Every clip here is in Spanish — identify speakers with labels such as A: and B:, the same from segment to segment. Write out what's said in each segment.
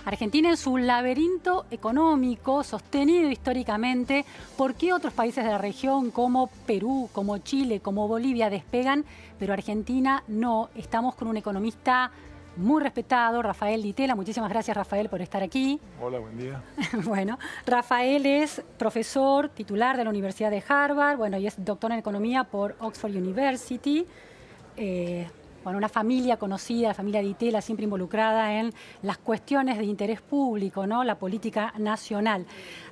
A: Argentina en su laberinto económico sostenido históricamente. ¿Por qué otros países de la región como Perú, como Chile, como Bolivia despegan, pero Argentina no? Estamos con un economista muy respetado, Rafael Di Tella. Muchísimas gracias, Rafael, por estar aquí.
B: Hola, buen día.
A: Bueno, Rafael es profesor titular de la Universidad de Harvard, bueno, y es doctor en economía por Oxford University. Bueno, una familia conocida, la familia Di Tella, siempre involucrada en las cuestiones de interés público, ¿no? La política nacional.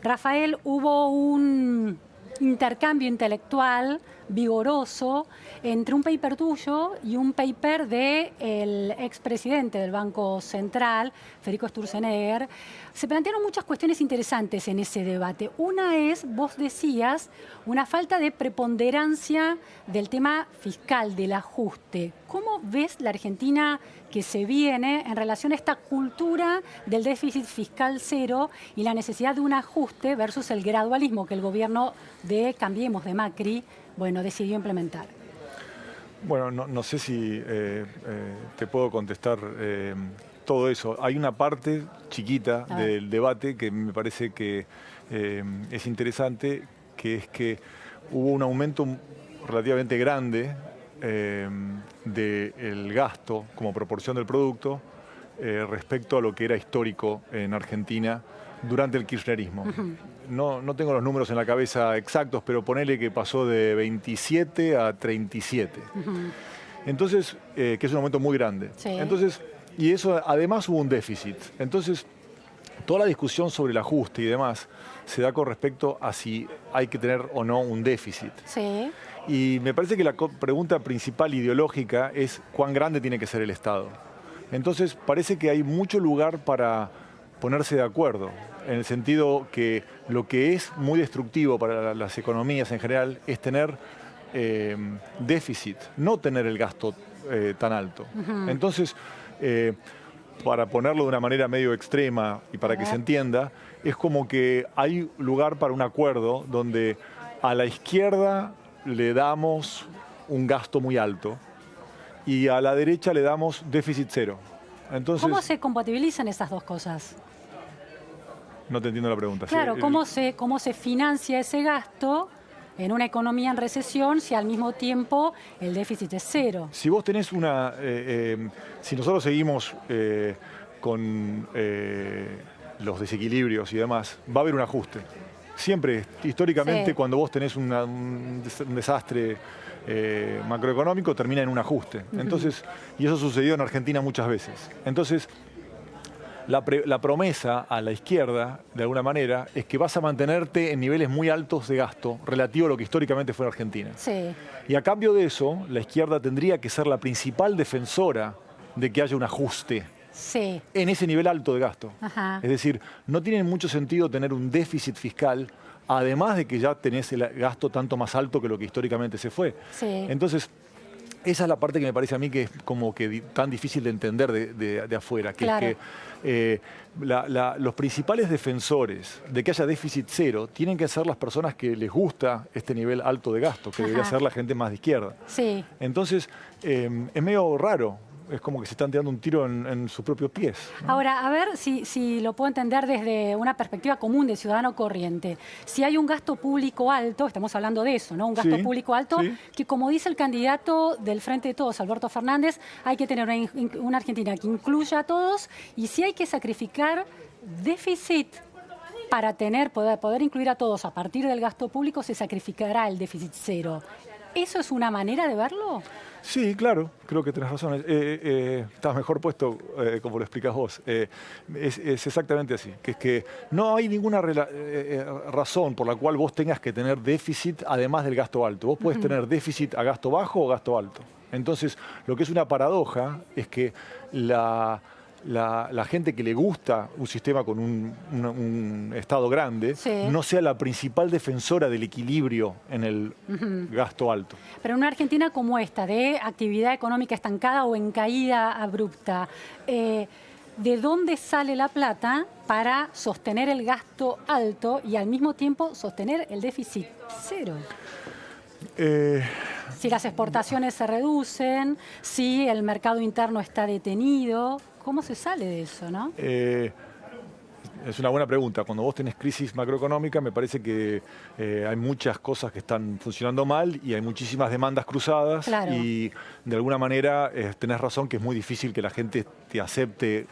A: Rafael, hubo un intercambio intelectual vigoroso entre un paper tuyo y un paper del expresidente del Banco Central, Federico Sturzenegger. Se plantearon muchas cuestiones interesantes en ese debate. Una es, vos decías, una falta de preponderancia del tema fiscal, del ajuste. ¿Cómo ves la Argentina que se viene en relación a esta cultura del déficit fiscal cero y la necesidad de un ajuste versus el gradualismo que el gobierno de Cambiemos, de Macri, bueno, decidió implementar?
B: Bueno, no sé si te puedo contestar todo eso. Hay una parte chiquita del debate que me parece que es interesante, que es que hubo un aumento relativamente grande del gasto como proporción del producto respecto a lo que era histórico en Argentina durante el kirchnerismo. No tengo los números en la cabeza exactos, pero ponele que pasó de 27 a 37. Entonces, que es un aumento muy grande.
A: Sí.
B: Entonces, y eso además hubo un déficit. Entonces, toda la discusión sobre el ajuste y demás se da con respecto a si hay que tener o no un déficit.
A: Sí.
B: Y me parece que la pregunta principal ideológica es cuán grande tiene que ser el Estado. Entonces, parece que hay mucho lugar para ponerse de acuerdo, en el sentido que lo que es muy destructivo para las economías en general es tener déficit, no tener el gasto tan alto. Entonces, para ponerlo de una manera medio extrema y para que se entienda, es como que hay lugar para un acuerdo donde a la izquierda le damos un gasto muy alto y a la derecha le damos déficit cero. Entonces,
A: ¿cómo se compatibilizan esas dos cosas?
B: No te entiendo la pregunta.
A: Claro,
B: Sí,
A: ¿cómo se financia ese gasto en una economía en recesión si al mismo tiempo el déficit es cero?
B: si vos tenés una... si nosotros seguimos con los desequilibrios y demás, va a haber un ajuste. Siempre, históricamente,
A: Sí.
B: cuando vos tenés un desastre macroeconómico, termina en un ajuste. Entonces, y eso sucedió en Argentina muchas veces. Entonces, la promesa a la izquierda, de alguna manera, es que vas a mantenerte en niveles muy altos de gasto relativo a lo que históricamente fue en Argentina.
A: Sí.
B: Y a cambio de eso, la izquierda tendría que ser la principal defensora de que haya un ajuste
A: Sí.
B: en ese nivel alto de gasto.
A: Ajá.
B: Es decir, no tiene mucho sentido tener un déficit fiscal, además de que ya tenés el gasto tanto más alto que lo que históricamente se fue.
A: Sí.
B: Entonces, esa es la parte que me parece a mí que es como que tan difícil de entender de afuera, que
A: Claro.
B: es que los principales defensores de que haya déficit cero tienen que ser las personas que les gusta este nivel alto de gasto, que debería ser la gente más de izquierda.
A: Sí.
B: Entonces, es medio raro. Es como que se están tirando un tiro en sus propios pies, ¿no?
A: Ahora, a ver si lo puedo entender desde una perspectiva común de ciudadano corriente. Si hay un gasto público alto, estamos hablando de eso, ¿no? Un gasto
B: Sí,
A: público alto,
B: sí.
A: que como dice el candidato del Frente de Todos, Alberto Fernández, hay que tener una Argentina que incluya a todos, y si hay que sacrificar déficit para poder incluir a todos a partir del gasto público, se sacrificará el déficit cero. ¿Eso es una manera de verlo?
B: Sí, claro, creo que tenés razón. Estás mejor puesto como lo explicás vos. Es exactamente así, que es que no hay ninguna razón por la cual vos tengas que tener déficit además del gasto alto. Vos podés tener déficit a gasto bajo o gasto alto. Entonces, lo que es una paradoja es que la gente que le gusta un sistema con un Estado grande,
A: Sí.
B: no sea la principal defensora del equilibrio en el gasto alto.
A: Pero en una Argentina como esta, de actividad económica estancada o en caída abrupta, ¿de dónde sale la plata para sostener el gasto alto y al mismo tiempo sostener el déficit cero? Si las exportaciones se reducen, si el mercado interno está detenido, ¿cómo se sale de eso, no?
B: Es una buena pregunta. Cuando vos tenés crisis macroeconómica, me parece que hay muchas cosas que están funcionando mal y hay muchísimas demandas cruzadas.
A: Claro.
B: Y de alguna manera tenés razón que es muy difícil que la gente te acepte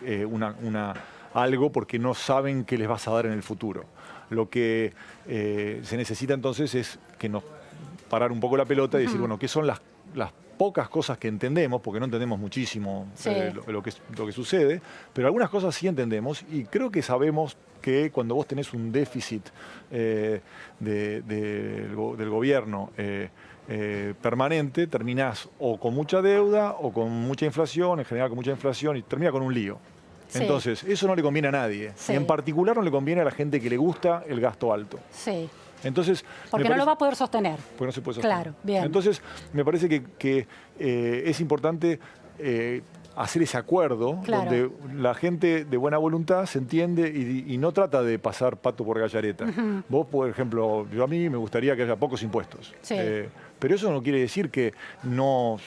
B: algo porque no saben qué les vas a dar en el futuro. Lo que se necesita entonces es que nos parar un poco la pelota y decir, bueno, ¿qué son las pocas cosas que entendemos, porque no entendemos muchísimo lo que sucede, pero algunas cosas sí entendemos y creo que sabemos que cuando vos tenés un déficit del gobierno permanente, terminás o con mucha deuda o con mucha inflación, en general con mucha inflación, y termina con un lío. Sí. Entonces, eso no le conviene a nadie. Sí. Y en particular no le conviene a la gente que le gusta el gasto alto.
A: Sí.
B: Entonces,
A: porque no lo va a poder sostener.
B: Porque no se puede sostener.
A: Claro, bien.
B: Entonces, me parece que es importante hacer ese acuerdo, claro, donde la gente de buena voluntad se entiende y no trata de pasar pato por gallareta. Vos, por ejemplo, a mí me gustaría que haya pocos impuestos. Sí. Pero eso no quiere decir que no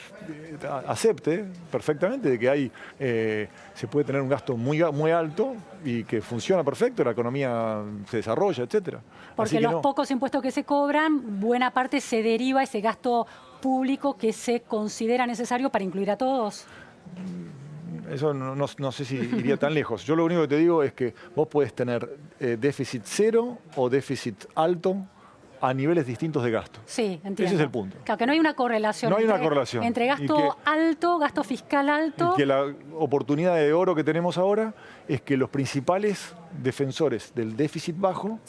B: acepte perfectamente de que se puede tener un gasto muy alto y que funciona perfecto, la economía se desarrolla, etcétera.
A: Porque los pocos impuestos que se cobran, buena parte se deriva ese gasto público que se considera necesario para incluir a todos.
B: Eso no sé si iría tan lejos. Yo lo único que te digo es que vos podés tener déficit cero o déficit alto a niveles distintos de gasto.
A: Sí, entiendo.
B: Ese es el punto.
A: Claro, que no hay una correlación.
B: No hay una correlación.
A: Entre gasto alto, gasto fiscal alto.
B: Y que la oportunidad de oro que tenemos ahora es que los principales defensores del déficit bajo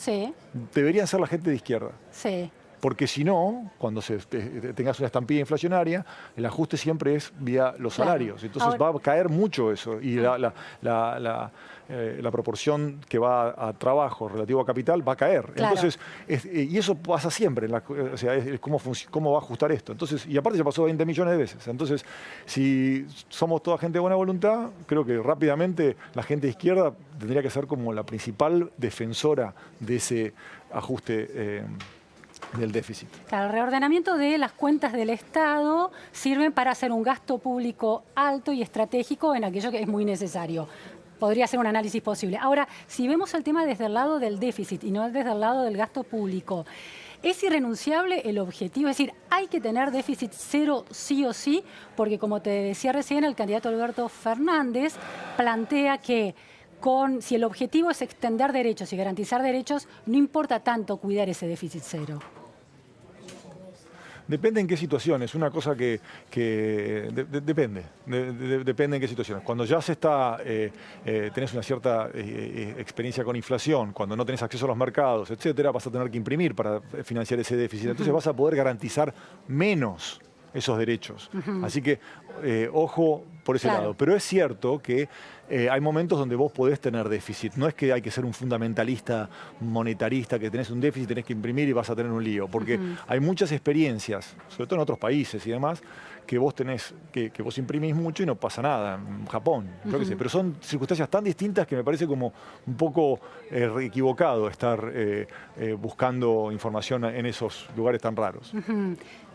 B: deberían ser la gente de izquierda.
A: Sí.
B: Porque si no, cuando tengas una estampida inflacionaria, el ajuste siempre es vía los salarios. Entonces ahora va a caer mucho eso. Y la proporción que va a trabajo relativo a capital va a caer. Claro. Entonces, y eso pasa siempre. O sea, es cómo va a ajustar esto. Entonces, y aparte ya pasó 20 millones de veces. Entonces, si somos toda gente de buena voluntad, creo que rápidamente la gente de izquierda tendría que ser como la principal defensora de ese ajuste del déficit.
A: Claro, el reordenamiento de las cuentas del Estado sirven para hacer un gasto público alto y estratégico en aquello que es muy necesario. Podría ser un análisis posible. Ahora, si vemos el tema desde el lado del déficit y no desde el lado del gasto público, ¿es irrenunciable el objetivo? Es decir, ¿hay que tener déficit cero sí o sí? Porque como te decía recién, el candidato Alberto Fernández plantea que si el objetivo es extender derechos y garantizar derechos, no importa tanto cuidar ese déficit cero.
B: Depende en qué situaciones, una cosa que depende en qué situaciones. Cuando ya tenés una cierta experiencia con inflación, cuando no tenés acceso a los mercados, etcétera, vas a tener que imprimir para financiar ese déficit. Entonces vas a poder garantizar menos esos derechos. Así que, ojo por ese lado. Pero es cierto que hay momentos donde vos podés tener déficit. No es que hay que ser un fundamentalista monetarista, que tenés un déficit, tenés que imprimir y vas a tener un lío. Porque hay muchas experiencias, sobre todo en otros países y demás, que vos tenés, que vos imprimís mucho y no pasa nada. En Japón, creo que sí. Pero son circunstancias tan distintas que me parece como un poco equivocado estar buscando información en esos lugares tan raros.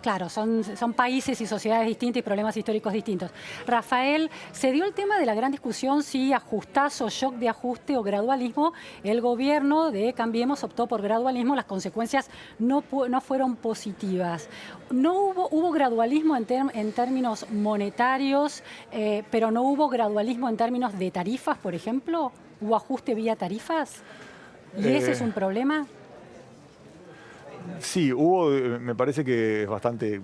A: Claro, son países y sociedades distintas y problemas históricos distintos. Rafael, se dio el tema de la gran discusión si ajustazo, shock de ajuste o gradualismo. El gobierno de Cambiemos optó por gradualismo, las consecuencias no fueron positivas. Hubo gradualismo en términos monetarios, pero no hubo gradualismo en términos de tarifas, por ejemplo. ¿Hubo ajuste vía tarifas? ¿Y ese es un problema?
B: Sí, me parece que es bastante,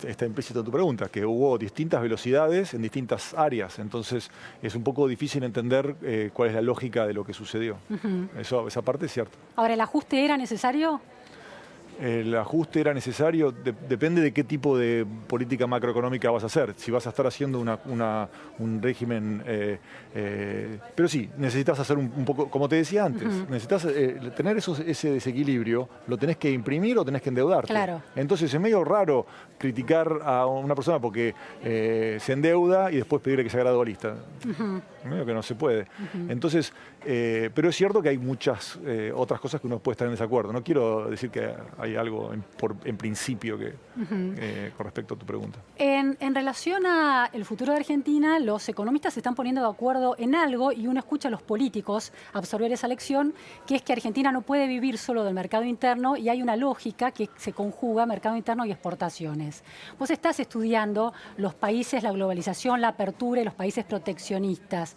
B: está implícito en tu pregunta, que hubo distintas velocidades en distintas áreas, entonces es un poco difícil entender cuál es la lógica de lo que sucedió. Esa parte es cierta.
A: Ahora, ¿el ajuste era necesario?
B: El ajuste era necesario, depende de qué tipo de política macroeconómica vas a hacer. Si vas a estar haciendo un régimen... pero sí, necesitas hacer un poco, como te decía antes, necesitas tener ese desequilibrio, lo tenés que imprimir o tenés que endeudarte.
A: Claro.
B: Entonces es medio raro criticar a una persona porque se endeuda y después pedirle que sea gradualista. Medio que no se puede. Entonces, pero es cierto que hay muchas otras cosas que uno puede estar en desacuerdo. No quiero decir que hay hay algo en principio que, con respecto a tu pregunta.
A: En relación al futuro de Argentina, los economistas se están poniendo de acuerdo en algo y uno escucha a los políticos absorber esa lección, que es que Argentina no puede vivir solo del mercado interno y hay una lógica que se conjuga mercado interno y exportaciones. Vos estás estudiando los países, la globalización, la apertura y los países proteccionistas.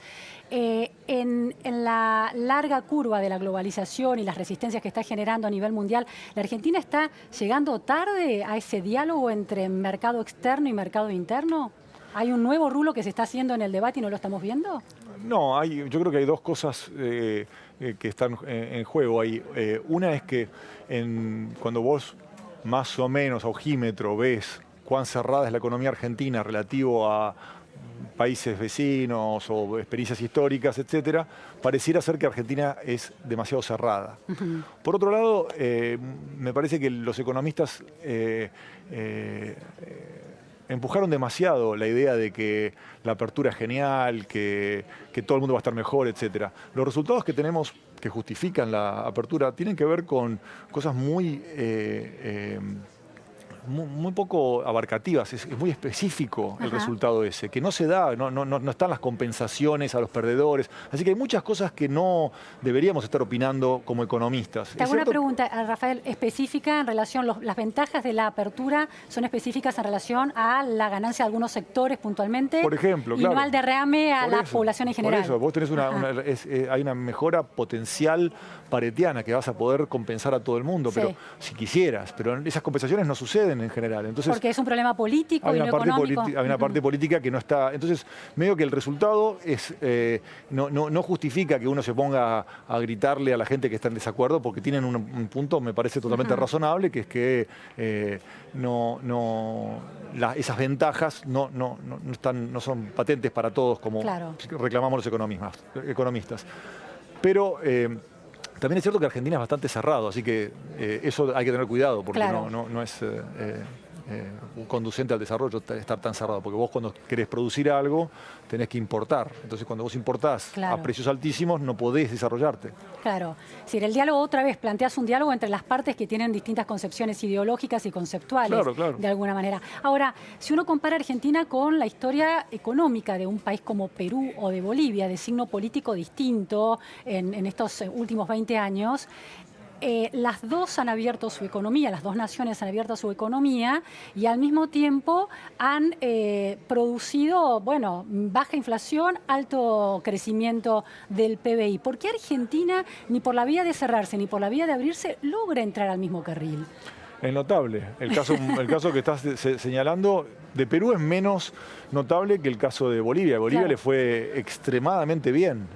A: En la larga curva de la globalización y las resistencias que está generando a nivel mundial, ¿la Argentina está llegando tarde a ese diálogo entre mercado externo y mercado interno? ¿Hay un nuevo rulo que se está haciendo en el debate y no lo estamos viendo?
B: No, yo creo que hay dos cosas que están en juego ahí. Una es que cuando vos más o menos a ojímetro ves cuán cerrada es la economía argentina relativo a países vecinos o experiencias históricas, etcétera, pareciera ser que Argentina es demasiado cerrada. Por otro lado, me parece que los economistas empujaron demasiado la idea de que la apertura es genial, que todo el mundo va a estar mejor, etcétera. Los resultados que tenemos que justifican la apertura tienen que ver con cosas muy poco abarcativas, es muy específico el resultado ese, que no se da, no están las compensaciones a los perdedores, así que hay muchas cosas que no deberíamos estar opinando como economistas.
A: Te hago una pregunta, Rafael, específica en relación, las ventajas de la apertura son específicas en relación a la ganancia de algunos sectores puntualmente,
B: por ejemplo,
A: y no al derrame a la población en general.
B: Por eso, vos tenés hay una mejora potencial paretiana que vas a poder compensar a todo el mundo, pero si quisieras, pero esas compensaciones no suceden en general. Entonces,
A: porque es un problema político y no económico.
B: Hay una parte política que no está. Entonces, medio que el resultado es no justifica que uno se ponga a gritarle a la gente que está en desacuerdo, porque tienen un punto, me parece totalmente razonable, que es que esas ventajas no son patentes para todos, como reclamamos los economistas. Pero también es cierto que Argentina es bastante cerrado, así que eso hay que tener cuidado, porque no es conducente al desarrollo estar tan cerrado, porque vos cuando querés producir algo tenés que importar. Entonces cuando vos importás a precios altísimos no podés desarrollarte.
A: Claro. Si en el diálogo otra vez planteas un diálogo entre las partes que tienen distintas concepciones ideológicas y conceptuales, de alguna manera. Ahora, si uno compara Argentina con la historia económica de un país como Perú o de Bolivia, de signo político distinto en estos últimos 20 años, las dos han abierto su economía, las dos naciones han abierto su economía y al mismo tiempo han producido, baja inflación, alto crecimiento del PBI. ¿Por qué Argentina, ni por la vía de cerrarse ni por la vía de abrirse, logra entrar al mismo carril?
B: Es notable. El caso que estás señalando de Perú es menos notable que el caso de Bolivia. A Bolivia le fue extremadamente bien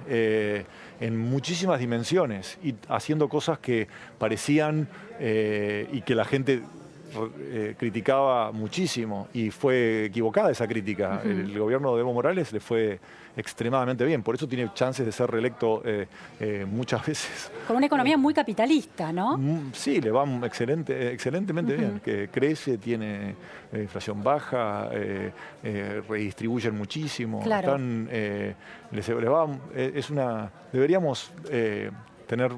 B: en muchísimas dimensiones y haciendo cosas que parecían y que la gente criticaba muchísimo y fue equivocada esa crítica. El gobierno de Evo Morales le fue extremadamente bien, por eso tiene chances de ser reelecto muchas veces.
A: Con una economía muy capitalista, ¿no?
B: Sí, le va excelentemente bien, que crece, tiene inflación baja, redistribuyen muchísimo, deberíamos tener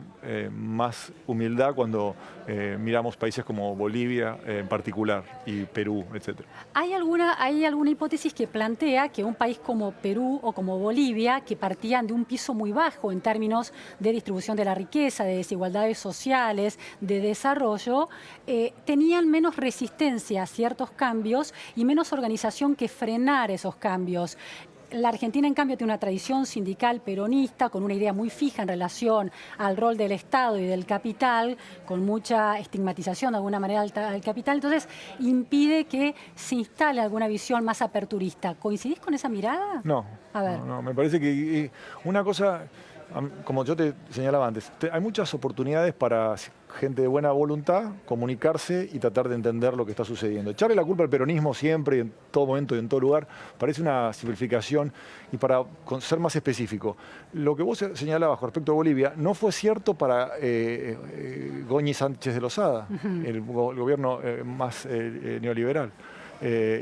B: más humildad cuando miramos países como Bolivia en particular y Perú, etc.
A: ¿Hay alguna hipótesis que plantea que un país como Perú o como Bolivia, que partían de un piso muy bajo en términos de distribución de la riqueza, de desigualdades sociales, de desarrollo, tenían menos resistencia a ciertos cambios y menos organización que frenar esos cambios? La Argentina, en cambio, tiene una tradición sindical peronista con una idea muy fija en relación al rol del Estado y del capital, con mucha estigmatización de alguna manera al capital. Entonces, impide que se instale alguna visión más aperturista. ¿Coincidís con esa mirada?
B: No.
A: A ver.
B: No, me parece que una cosa, como yo te señalaba antes, hay muchas oportunidades para gente de buena voluntad comunicarse y tratar de entender lo que está sucediendo. Echarle la culpa al peronismo siempre y en todo momento y en todo lugar parece una simplificación. Y para ser más específico, lo que vos señalabas con respecto a Bolivia no fue cierto para Goñi Sánchez de Lozada, el gobierno más neoliberal.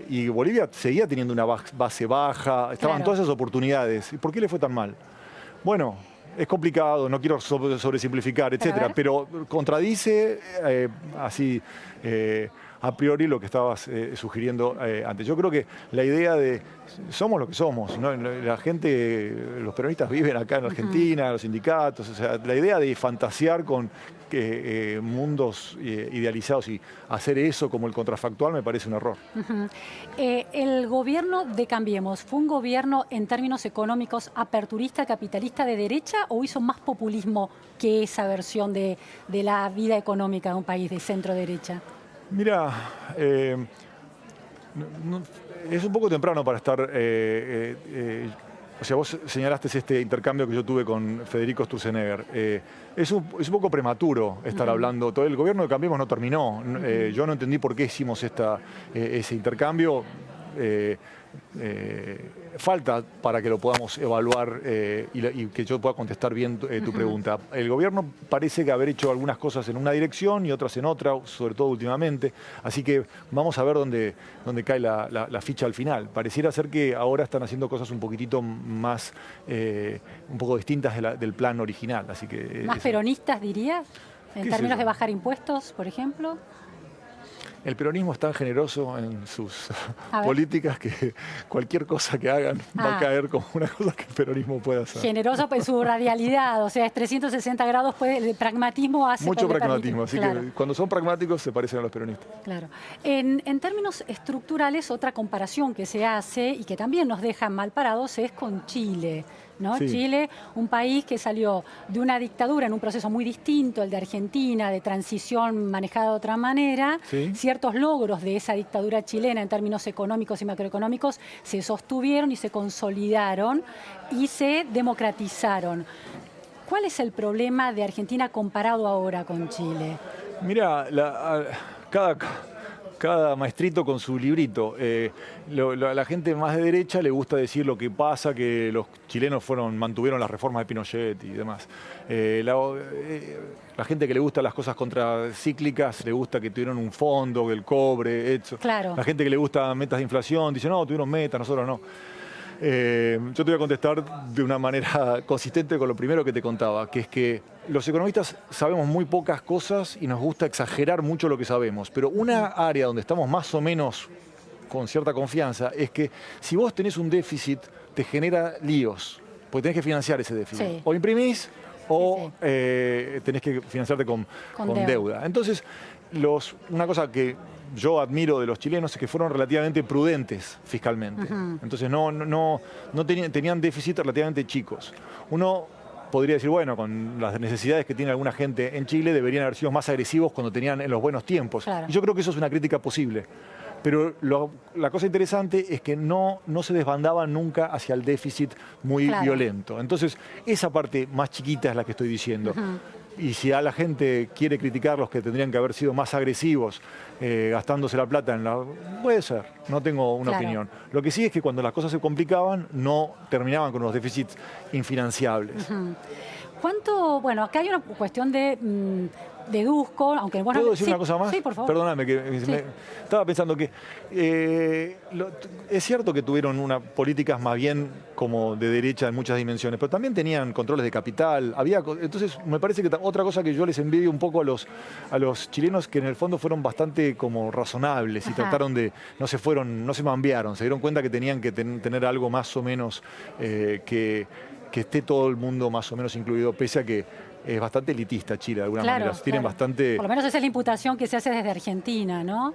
B: Y Bolivia seguía teniendo una base baja, estaban todas esas oportunidades. ¿Y por qué le fue tan mal? Bueno, es complicado, no quiero sobresimplificar, etcétera, pero contradice así a priori lo que estabas sugiriendo antes. Yo creo que la idea de somos lo que somos, ¿no? La gente, los peronistas viven acá en Argentina, los sindicatos, o sea, la idea de fantasear con mundos idealizados y hacer eso como el contrafactual me parece un error.
A: ¿El gobierno de Cambiemos fue un gobierno en términos económicos aperturista, capitalista de derecha o hizo más populismo que esa versión de la vida económica de un país de centro derecha?
B: Mira, es un poco temprano para estar... o sea, vos señalaste este intercambio que yo tuve con Federico Sturzenegger. Es un poco prematuro estar hablando. Todo el gobierno de Cambiemos no terminó. Yo no entendí por qué hicimos ese intercambio. Falta para que lo podamos evaluar y que yo pueda contestar bien tu pregunta. El gobierno parece que haber hecho algunas cosas en una dirección y otras en otra, sobre todo últimamente. Así que vamos a ver dónde cae la ficha al final. Pareciera ser que ahora están haciendo cosas un poquitito más, un poco distintas del plan original. Así que,
A: ¿más peronistas, dirías? En términos de bajar impuestos, por ejemplo.
B: El peronismo es tan generoso en sus políticas que cualquier cosa que hagan va a caer como una cosa que el peronismo puede hacer.
A: Generoso en su radialidad, o sea, es 360 grados, el pragmatismo hace...
B: Mucho pragmatismo, así
A: claro.
B: que cuando son pragmáticos se parecen a los peronistas.
A: Claro. En términos estructurales, otra comparación que se hace y que también nos deja mal parados es con Chile, ¿no? Sí. Chile, un país que salió de una dictadura en un proceso muy distinto al de Argentina, de transición manejada de otra manera. Sí. Ciertos logros de esa dictadura chilena en términos económicos y macroeconómicos se sostuvieron y se consolidaron y se democratizaron. ¿Cuál es el problema de Argentina comparado ahora con Chile?
B: Mira, cada maestrito con su librito. A la gente más de derecha le gusta decir lo que pasa, que los chilenos mantuvieron las reformas de Pinochet y demás. La gente que le gusta las cosas contracíclicas, le gusta que tuvieron un fondo, el cobre, eso.
A: Claro.
B: La gente que le gusta metas de inflación, dice, no, tuvieron metas, nosotros no. Yo te voy a contestar de una manera consistente con lo primero que te contaba, que es que los economistas sabemos muy pocas cosas y nos gusta exagerar mucho lo que sabemos, pero una área donde estamos más o menos con cierta confianza es que si vos tenés un déficit te genera líos, porque tenés que financiar ese déficit. Sí. O imprimís o tenés que financiarte con deuda. Entonces, una cosa que yo admiro de los chilenos es que fueron relativamente prudentes fiscalmente. Entonces tenían déficit relativamente chicos. Uno podría decir, bueno, con las necesidades que tiene alguna gente en Chile deberían haber sido más agresivos cuando tenían en los buenos tiempos. Claro. Y yo creo que eso es una crítica posible. Pero la cosa interesante es que no se desbandaban nunca hacia el déficit muy violento. Entonces, esa parte más chiquita es la que estoy diciendo. Y si a la gente quiere criticarlos que tendrían que haber sido más agresivos, gastándose la plata puede ser, no tengo una opinión. Lo que sí es que cuando las cosas se complicaban, no terminaban con unos déficits infinanciables.
A: ¿Cuánto? Bueno, acá hay una cuestión de... deduzco, aunque bueno...
B: ¿Puedo decir una cosa más?
A: Sí, por favor.
B: Perdóname, estaba pensando que es cierto que tuvieron políticas más bien como de derecha en muchas dimensiones, pero también tenían controles de capital. Entonces, me parece que otra cosa que yo les envidio un poco a los chilenos, que en el fondo fueron bastante como razonables y trataron de... no se mambearon, se dieron cuenta que tenían que tener algo más o menos que esté todo el mundo más o menos incluido, pese a que es bastante elitista Chile, de alguna manera. Tienen bastante...
A: Por lo menos esa es la imputación que se hace desde Argentina, ¿no?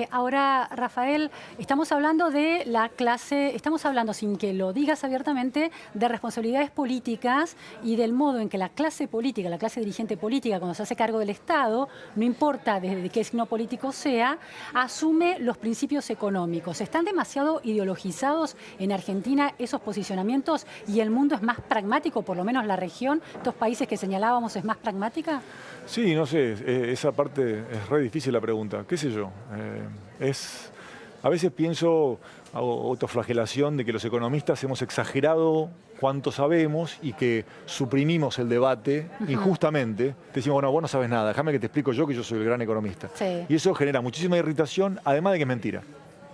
A: Ahora, Rafael, estamos hablando de la clase, estamos hablando, sin que lo digas abiertamente, de responsabilidades políticas y del modo en que la clase política, la clase dirigente política, cuando se hace cargo del Estado, no importa desde qué signo político sea, asume los principios económicos. ¿Están demasiado ideologizados en Argentina esos posicionamientos y el mundo es más pragmático, por lo menos la región, estos países que señalábamos, es más pragmática?
B: Sí, no sé, esa parte es re difícil la pregunta, qué sé yo. A veces pienso, hago autoflagelación de que los economistas hemos exagerado cuánto sabemos y que suprimimos el debate injustamente. Decimos, bueno, vos no sabes nada, déjame que te explico yo que yo soy el gran economista. Sí. Y eso genera muchísima irritación, además de que es mentira.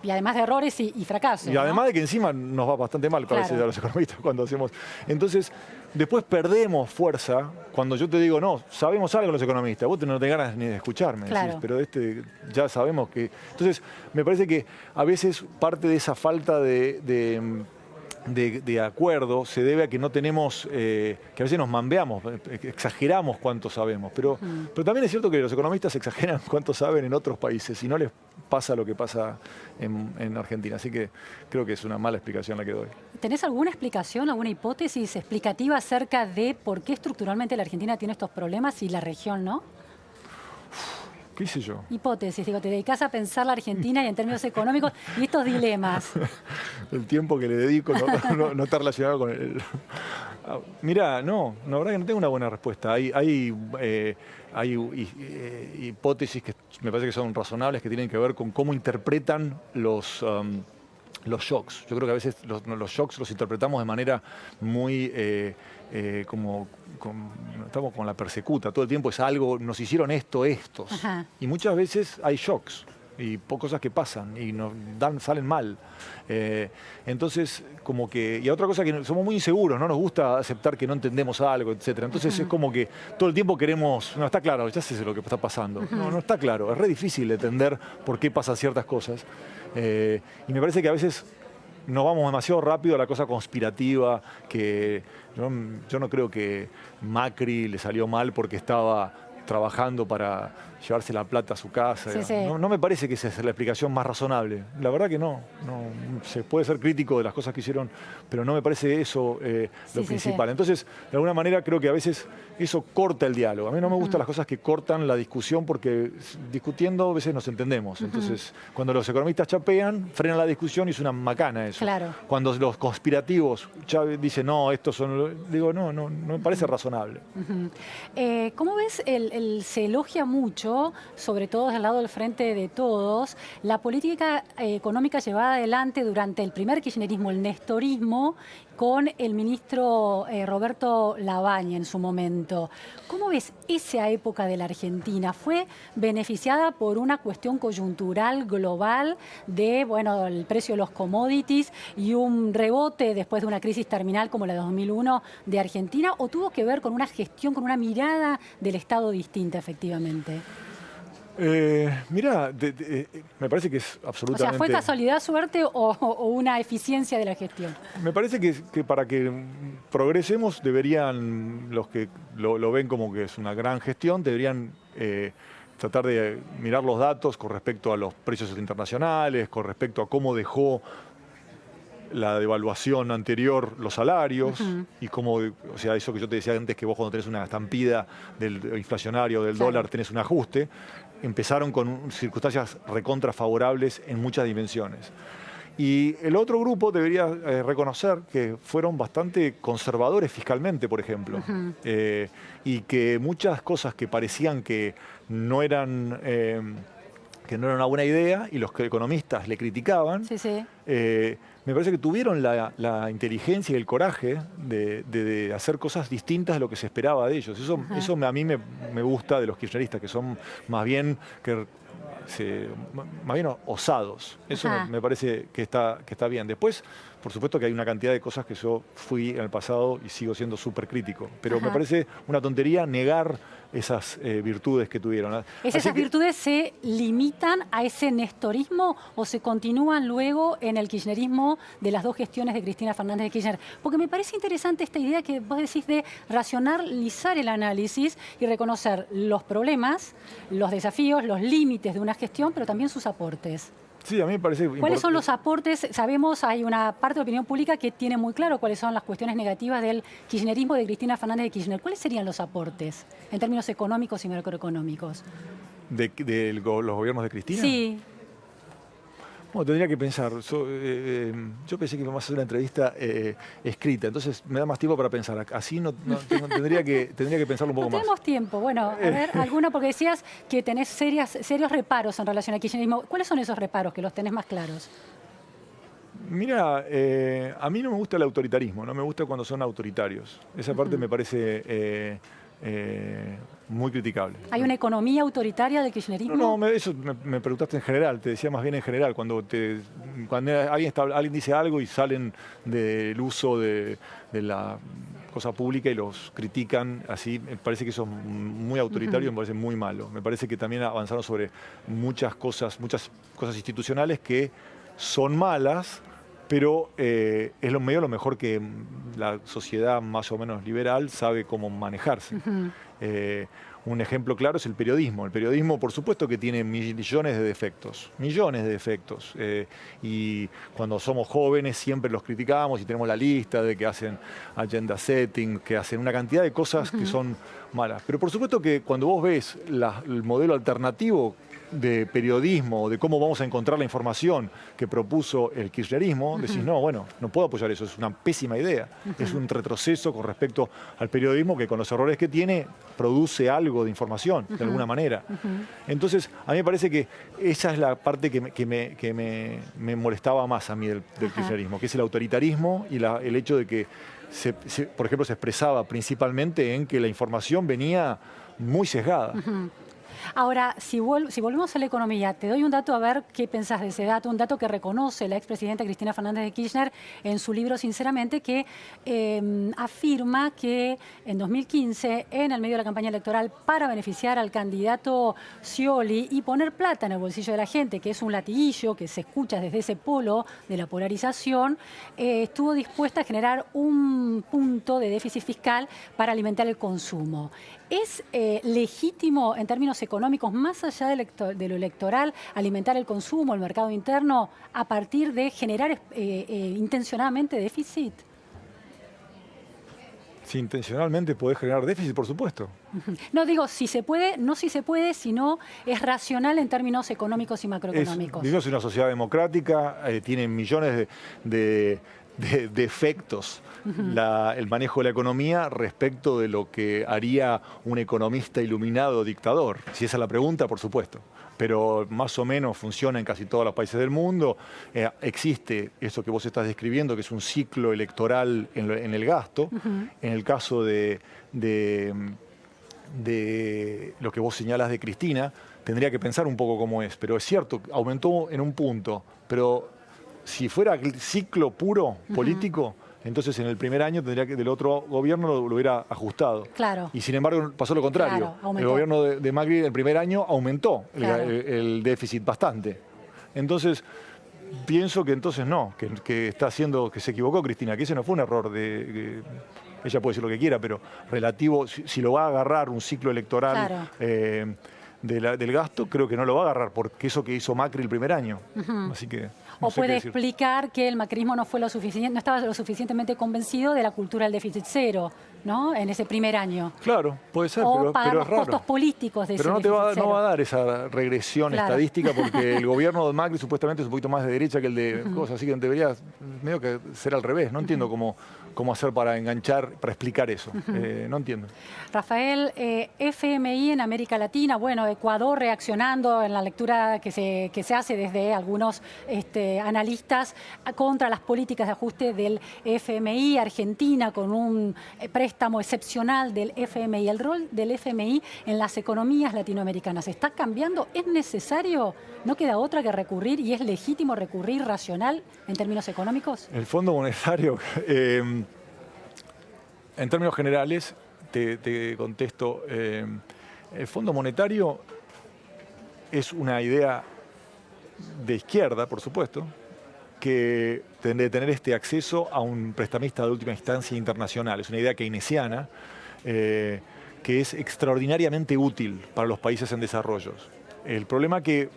A: Y además de errores y fracasos.
B: Y además de que encima nos va bastante mal a veces a los economistas cuando hacemos. Entonces, después perdemos fuerza cuando yo te digo, no, sabemos algo los economistas, vos no tenés ganas ni de escucharme,
A: Claro.
B: decís, pero ya sabemos que... Entonces, me parece que a veces parte de esa falta de acuerdo se debe a que no tenemos, que a veces nos mambeamos, exageramos cuánto sabemos, pero también es cierto que los economistas exageran cuánto saben en otros países y no les pasa lo que pasa en Argentina. Así que creo que es una mala explicación la que doy.
A: ¿Tenés alguna explicación, alguna hipótesis explicativa acerca de por qué estructuralmente la Argentina tiene estos problemas y la región no?
B: ¿Qué sé yo?
A: Hipótesis, digo, te dedicás a pensar la Argentina y en términos económicos y estos dilemas.
B: El tiempo que le dedico no está relacionado con el... Mirá, no, la verdad que no tengo una buena respuesta. Hay hipótesis que me parece que son razonables, que tienen que ver con cómo interpretan los shocks. Yo creo que a veces los shocks los interpretamos de manera muy... estamos con la persecuta, todo el tiempo es algo, nos hicieron estos.
A: Ajá.
B: Y muchas veces hay shocks y cosas que pasan y salen mal. Entonces, como que... Y otra cosa que somos muy inseguros, no nos gusta aceptar que no entendemos algo, etc. Entonces es como que todo el tiempo queremos... No, está claro, ya sé lo que está pasando. No está claro, es re difícil entender por qué pasan ciertas cosas. Y me parece que a veces nos vamos demasiado rápido a la cosa conspirativa, que yo no creo que Macri le salió mal porque estaba trabajando para llevarse la plata a su casa.
A: Sí, sí.
B: No me parece que esa es la explicación más razonable. La verdad que no. Se puede ser crítico de las cosas que hicieron, pero no me parece eso lo principal.
A: Sí.
B: Entonces, de alguna manera creo que a veces eso corta el diálogo. A mí no me gustan las cosas que cortan la discusión porque discutiendo a veces nos entendemos. Entonces, cuando los economistas chapean, frenan la discusión y es una macana eso.
A: Claro.
B: Cuando los conspirativos dicen, no, estos son... Digo, no me parece razonable.
A: ¿Cómo ves? Se elogia mucho, sobre todo del lado del Frente de Todos, la política económica llevada adelante durante el primer kirchnerismo, el nestorismo, con el ministro Roberto Labaña en su momento. ¿Cómo ves esa época de la Argentina? ¿Fue beneficiada por una cuestión coyuntural global de, bueno, el precio de los commodities y un rebote después de una crisis terminal como la de 2001 de Argentina? ¿O tuvo que ver con una gestión, con una mirada del Estado distinta, efectivamente?
B: Mirá, me parece que es absolutamente...
A: O sea, ¿fue casualidad, suerte o una eficiencia de la gestión?
B: Me parece que para que progresemos deberían, los que lo ven como que es una gran gestión, deberían tratar de mirar los datos con respecto a los precios internacionales, con respecto a cómo dejó la devaluación anterior los salarios y cómo, o sea, eso que yo te decía antes, que vos cuando tenés una estampida del inflacionario del dólar tenés un ajuste, empezaron con circunstancias recontra favorables en muchas dimensiones. Y el otro grupo debería reconocer que fueron bastante conservadores fiscalmente, por ejemplo, y que muchas cosas que parecían que no eran una buena idea y los economistas le criticaban, me parece que tuvieron la inteligencia y el coraje de hacer cosas distintas de lo que se esperaba de ellos. Eso a mí me gusta de los kirchneristas, que son más bien osados. Eso me parece que está bien. Después, por supuesto que hay una cantidad de cosas que yo fui en el pasado y sigo siendo súper crítico. Pero me parece una tontería negar esas virtudes que tuvieron.
A: ¿Esas virtudes se limitan a ese nestorismo o se continúan luego en el kirchnerismo de las dos gestiones de Cristina Fernández de Kirchner? Porque me parece interesante esta idea que vos decís de racionalizar el análisis y reconocer los problemas, los desafíos, los límites de una gestión, pero también sus aportes.
B: Sí, a mí me parece importante.
A: ¿Cuáles son los aportes? Sabemos, hay una parte de la opinión pública que tiene muy claro cuáles son las cuestiones negativas del kirchnerismo de Cristina Fernández de Kirchner. ¿Cuáles serían los aportes en términos económicos y macroeconómicos?
B: ¿De los gobiernos de Cristina?
A: Sí.
B: Bueno, tendría que pensar. Yo pensé que íbamos a hacer una entrevista escrita, entonces me da más tiempo para pensar. Así tendría que pensarlo un poco
A: No
B: más.
A: tenemos tiempo. Bueno, a ver, alguna, porque decías que tenés serios reparos en relación al kirchnerismo. ¿Cuáles son esos reparos que los tenés más claros?
B: Mira, a mí no me gusta el autoritarismo, no me gusta cuando son autoritarios. Esa parte me parece muy criticable.
A: ¿Hay una economía autoritaria del kirchnerismo?
B: No, eso me preguntaste en general, te decía más bien en general, cuando alguien dice algo y salen del uso de la cosa pública y los critican así. Me parece que eso es muy autoritario, me parece muy malo. Me parece que también avanzaron sobre muchas cosas institucionales que son malas, pero es medio lo mejor que la sociedad más o menos liberal sabe cómo manejarse. Un ejemplo claro es el periodismo. El periodismo, por supuesto, que tiene millones de defectos, y cuando somos jóvenes siempre los criticamos y tenemos la lista de que hacen agenda setting, que hacen una cantidad de cosas que son malas. Pero por supuesto que cuando vos ves el modelo alternativo de periodismo, de cómo vamos a encontrar la información que propuso el kirchnerismo, decís, no, bueno, no puedo apoyar eso, es una pésima idea. Es un retroceso con respecto al periodismo que con los errores que tiene produce algo de información, de alguna manera. Entonces, a mí me parece que esa es la parte que me molestaba más a mí del kirchnerismo, que es el autoritarismo y el hecho de que, por ejemplo, se expresaba principalmente en que la información venía muy sesgada.
A: Ahora, si volvemos a la economía, te doy un dato a ver qué pensás de ese dato, un dato que reconoce la expresidenta Cristina Fernández de Kirchner en su libro Sinceramente, que afirma que en 2015, en el medio de la campaña electoral, para beneficiar al candidato Scioli y poner plata en el bolsillo de la gente, que es un latiguillo que se escucha desde ese polo de la polarización, estuvo dispuesta a generar un punto de déficit fiscal para alimentar el consumo. ¿Es legítimo en términos económicos, más allá de lo electoral, alimentar el consumo, el mercado interno, a partir de generar intencionadamente déficit?
B: Si intencionalmente podés generar déficit, por supuesto.
A: No digo si se puede, no si se puede, sino es racional en términos económicos y macroeconómicos.
B: Vivimos en una sociedad democrática, tiene millones de efectos el manejo de la economía respecto de lo que haría un economista iluminado dictador. Si esa es la pregunta, por supuesto. Pero más o menos funciona en casi todos los países del mundo. Existe eso que vos estás describiendo, que es un ciclo electoral en el gasto. En el caso de lo que vos señalas de Cristina, tendría que pensar un poco cómo es. Pero es cierto, aumentó en un punto, pero si fuera el ciclo puro político, entonces en el primer año tendría que del otro gobierno lo hubiera ajustado.
A: Claro.
B: Y sin embargo pasó lo contrario.
A: Claro,
B: el gobierno de Macri en el primer año aumentó el déficit bastante. Entonces, pienso que entonces no, que está haciendo, que se equivocó Cristina, que ese no fue un error ella puede decir lo que quiera, pero relativo, si lo va a agarrar un ciclo electoral del gasto, creo que no lo va a agarrar, porque eso que hizo Macri el primer año. Así que
A: o puede explicar que el macrismo no estaba lo suficientemente convencido de la cultura del déficit cero, ¿no? En ese primer año.
B: Claro, puede ser,
A: pero
B: es
A: los
B: raro.
A: Costos políticos de
B: pero
A: ese
B: no va a dar esa regresión estadística, porque el gobierno de Macri supuestamente es un poquito más de derecha que el de cosas, así que debería medio que ser al revés. No entiendo cómo hacer para enganchar, para explicar eso. No entiendo.
A: Rafael, FMI en América Latina, bueno, Ecuador reaccionando en la lectura que se hace desde algunos analistas contra las políticas de ajuste del FMI, Argentina con un préstamo excepcional del FMI. ¿El rol del FMI en las economías latinoamericanas está cambiando? ¿Es necesario? ¿No queda otra que recurrir y es legítimo recurrir racional en términos económicos?
B: El Fondo Monetario, en términos generales, te contesto, el Fondo Monetario es una idea de izquierda, por supuesto, que de tener este acceso a un prestamista de última instancia internacional. Es una idea keynesiana que es extraordinariamente útil para los países en desarrollo. El problema que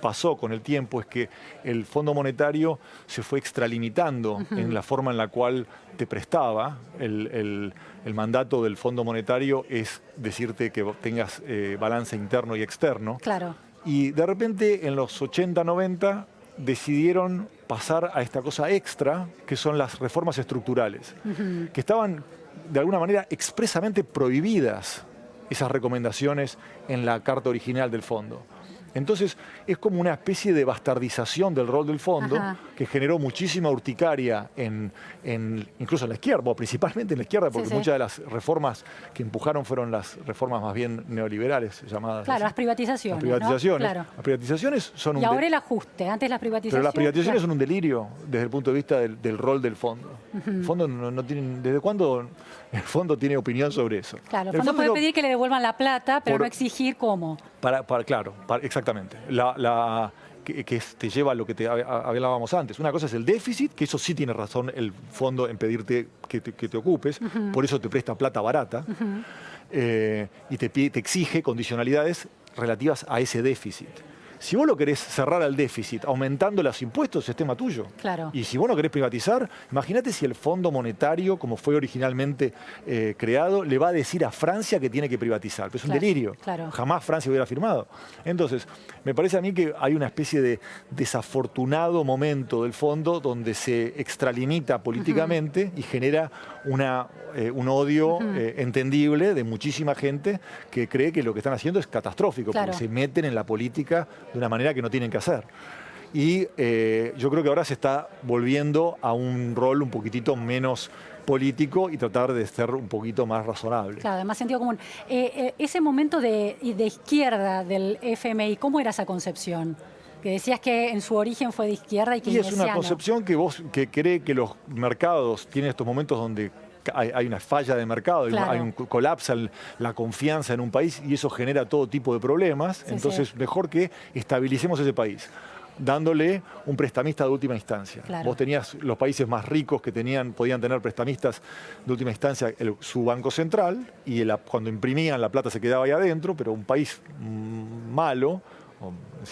B: pasó con el tiempo es que el Fondo Monetario se fue extralimitando en la forma en la cual te prestaba. El mandato del Fondo Monetario es decirte que tengas balance interno y externo.
A: Claro.
B: Y de repente en los 80, 90 decidieron pasar a esta cosa extra, que son las reformas estructurales, que estaban de alguna manera expresamente prohibidas esas recomendaciones en la carta original del fondo. Entonces, es como una especie de bastardización del rol del fondo que generó muchísima urticaria incluso en la izquierda, o principalmente en la izquierda, porque muchas de las reformas que empujaron fueron las reformas más bien neoliberales, llamadas.
A: Claro, las privatizaciones.
B: Las privatizaciones.
A: ¿No? Claro.
B: Las privatizaciones son
A: y ahora el ajuste, antes las privatizaciones.
B: Pero las privatizaciones son un delirio desde el punto de vista del rol del fondo. El fondo no tiene. ¿Desde cuándo el fondo tiene opinión sobre eso?
A: Claro, el fondo puede pedir que le devuelvan la plata, pero no exigir cómo.
B: Claro, exactamente. Que te lleva a lo que hablábamos antes. Una cosa es el déficit, que eso sí tiene razón el fondo en pedirte que te ocupes, por eso te presta plata barata, y te exige condicionalidades relativas a ese déficit. Si vos lo querés cerrar al déficit aumentando los impuestos, es tema tuyo.
A: Claro.
B: Y si vos no querés privatizar, imagínate si el Fondo Monetario, como fue originalmente creado, le va a decir a Francia que tiene que privatizar. Pero es un delirio.
A: Claro.
B: Jamás Francia hubiera firmado. Entonces, me parece a mí que hay una especie de desafortunado momento del fondo donde se extralimita políticamente y genera un odio entendible de muchísima gente que cree que lo que están haciendo es catastrófico, porque se meten en la política de una manera que no tienen que hacer. Y yo creo que ahora se está volviendo a un rol un poquitito menos político y tratar de ser un poquito más razonable.
A: Claro, de más sentido común. Ese momento de izquierda del FMI, ¿cómo era esa concepción? Que decías que en su origen fue de izquierda y que
B: es una concepción que cree que los mercados tienen estos momentos donde hay una falla de mercado, hay un colapsa la confianza en un país y eso genera todo tipo de problemas. Entonces, mejor que estabilicemos ese país, dándole un prestamista de última instancia. Vos tenías los países más ricos que podían tener prestamistas de última instancia, su banco central, y cuando imprimían la plata se quedaba ahí adentro, pero un país malo,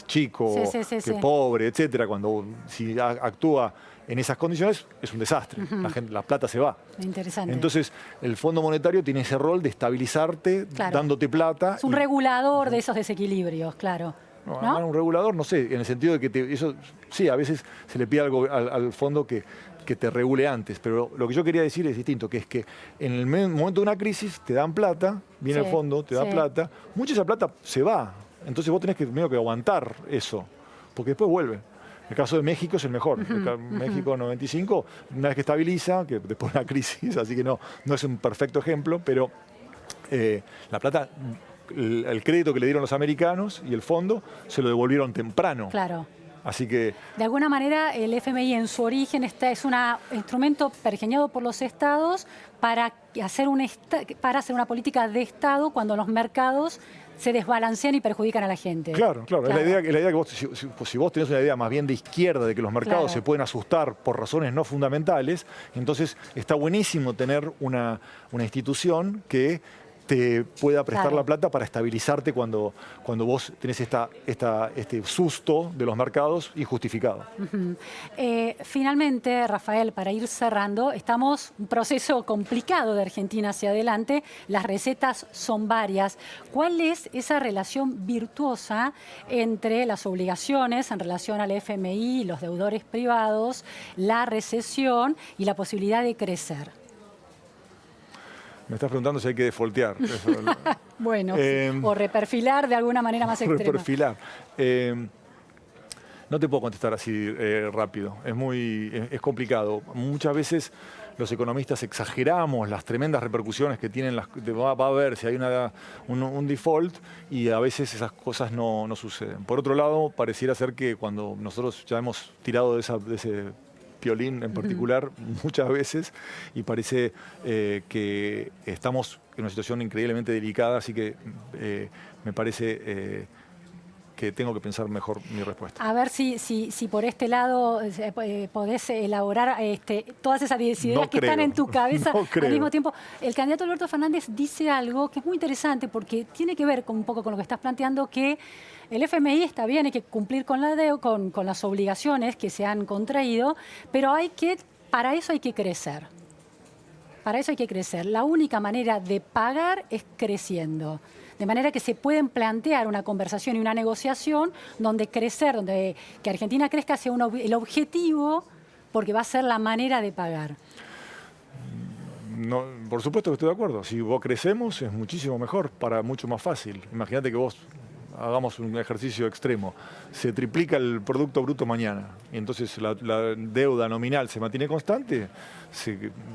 B: chico, pobre, etcétera, si actúa en esas condiciones, es un desastre. La plata se va.
A: Interesante.
B: Entonces, el Fondo Monetario tiene ese rol de estabilizarte, dándote plata.
A: Es un regulador de esos desequilibrios, claro.
B: ¿No? Un regulador, no sé, en el sentido de que eso, sí, a veces se le pide algo al fondo que te regule antes, pero lo que yo quería decir es distinto, que es que en el momento de una crisis te dan plata, viene el fondo, te da plata, mucha de esa plata se va. Entonces vos tenés que aguantar eso, porque después vuelve. El caso de México es el mejor. México 95, una vez que estabiliza, que después de una crisis, así que no es un perfecto ejemplo, pero la plata, el crédito que le dieron los americanos y el fondo se lo devolvieron temprano.
A: Claro.
B: Así que...
A: De alguna manera, el FMI en su origen es un instrumento pergeñado por los estados para hacer una política de Estado cuando los mercados se desbalancean y perjudican a la gente.
B: Claro. Es la idea que vos, si vos tenés una idea más bien de izquierda, de que los mercados se pueden asustar por razones no fundamentales, entonces está buenísimo tener una institución que te pueda prestar la plata para estabilizarte cuando vos tenés este susto de los mercados injustificado.
A: Finalmente, Rafael, para ir cerrando, estamos en un proceso complicado de Argentina hacia adelante. Las recetas son varias. ¿Cuál es esa relación virtuosa entre las obligaciones en relación al FMI, los deudores privados, la recesión y la posibilidad de crecer?
B: Me estás preguntando si hay que defoltear.
A: Bueno, o reperfilar de alguna manera más extrema.
B: Reperfilar. No te puedo contestar así rápido. Es complicado. Muchas veces los economistas exageramos las tremendas repercusiones que tienen, va a haber si hay un default, y a veces esas cosas no suceden. Por otro lado, pareciera ser que cuando nosotros ya hemos tirado de ese Piolín en particular, muchas veces, y parece que estamos en una situación increíblemente delicada, así que me parece que tengo que pensar mejor mi respuesta.
A: A ver si por este lado podés elaborar todas esas ideas que están en tu cabeza al mismo tiempo. El candidato Alberto Fernández dice algo que es muy interesante porque tiene que ver un poco con lo que estás planteando, que el FMI está bien, hay que cumplir con la deuda, con las obligaciones que se han contraído, pero para eso hay que crecer. Para eso hay que crecer. La única manera de pagar es creciendo. De manera que se pueden plantear una conversación y una negociación donde que Argentina crezca sea el objetivo, porque va a ser la manera de pagar.
B: No, por supuesto que estoy de acuerdo. Si vos crecemos es muchísimo mejor, mucho más fácil. Imagínate que vos hagamos un ejercicio extremo, se triplica el Producto Bruto mañana y entonces la deuda nominal se mantiene constante,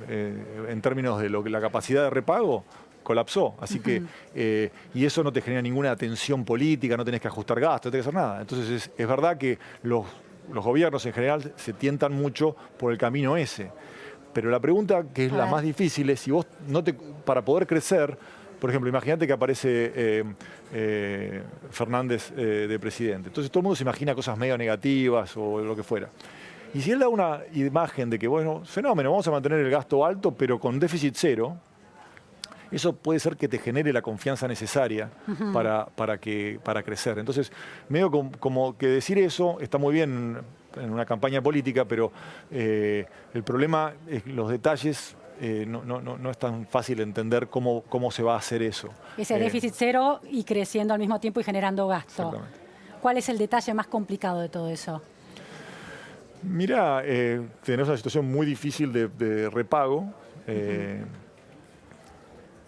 B: en términos de la capacidad de repago, colapsó. Así que, y eso no te genera ninguna tensión política, no tenés que ajustar gastos, no tenés que hacer nada. Entonces es verdad que los gobiernos en general se tientan mucho por el camino ese. Pero la pregunta que es la más difícil es si vos para poder crecer, por ejemplo, imagínate que aparece Fernández de presidente. Entonces todo el mundo se imagina cosas medio negativas o lo que fuera. Y si él da una imagen de que, bueno, fenómeno, vamos a mantener el gasto alto, pero con déficit cero, eso puede ser que te genere la confianza necesaria para crecer. Entonces, medio como que decir eso está muy bien en una campaña política, pero el problema es los detalles. No es tan fácil entender cómo se va a hacer eso.
A: Ese déficit cero y creciendo al mismo tiempo y generando gasto.
B: Exactamente.
A: ¿Cuál es el detalle más complicado de todo eso?
B: Mira, tenés una situación muy difícil de repago.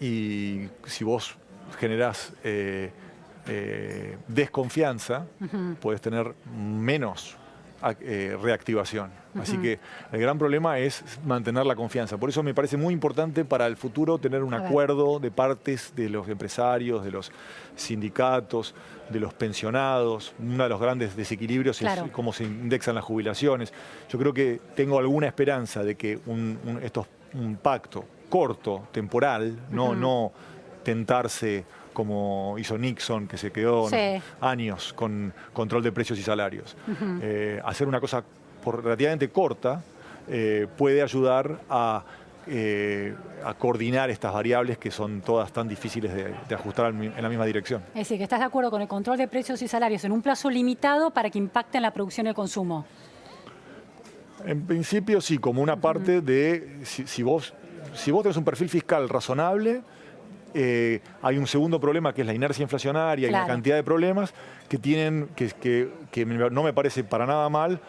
B: Y si vos generás desconfianza, puedes tener menos reactivación. Así que el gran problema es mantener la confianza. Por eso me parece muy importante para el futuro tener un acuerdo de partes de los empresarios, de los sindicatos, de los pensionados. Uno de los grandes desequilibrios es cómo se indexan las jubilaciones. Yo creo que tengo alguna esperanza de que un pacto corto, temporal, no tentarse como hizo Nixon, que se quedó años con control de precios y salarios. Hacer una cosa relativamente corta puede ayudar a coordinar estas variables que son todas tan difíciles de ajustar en la misma dirección.
A: Es decir, que estás de acuerdo con el control de precios y salarios en un plazo limitado para que impacte en la producción y el consumo.
B: En principio sí, como una parte de si vos tenés un perfil fiscal razonable, hay un segundo problema que es la inercia inflacionaria y la cantidad de problemas que no me parece para nada mal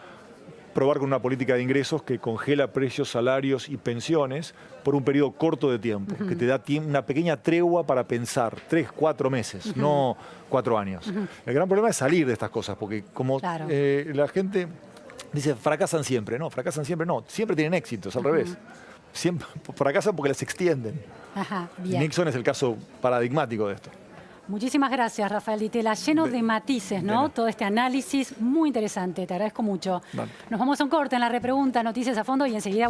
B: probar con una política de ingresos que congela precios, salarios y pensiones por un periodo corto de tiempo, que te da una pequeña tregua para pensar, 3, 4 meses, no 4 años. El gran problema es salir de estas cosas, porque como la gente dice, fracasan siempre, no, siempre tienen éxitos, al revés. Siempre fracasan porque las extienden. Nixon es el caso paradigmático de esto.
A: Muchísimas gracias, Rafael Di Tella. Lleno de matices, ¿no? Todo este análisis muy interesante. Te agradezco mucho. Nos vamos a un corte en la repregunta, noticias a fondo y enseguida...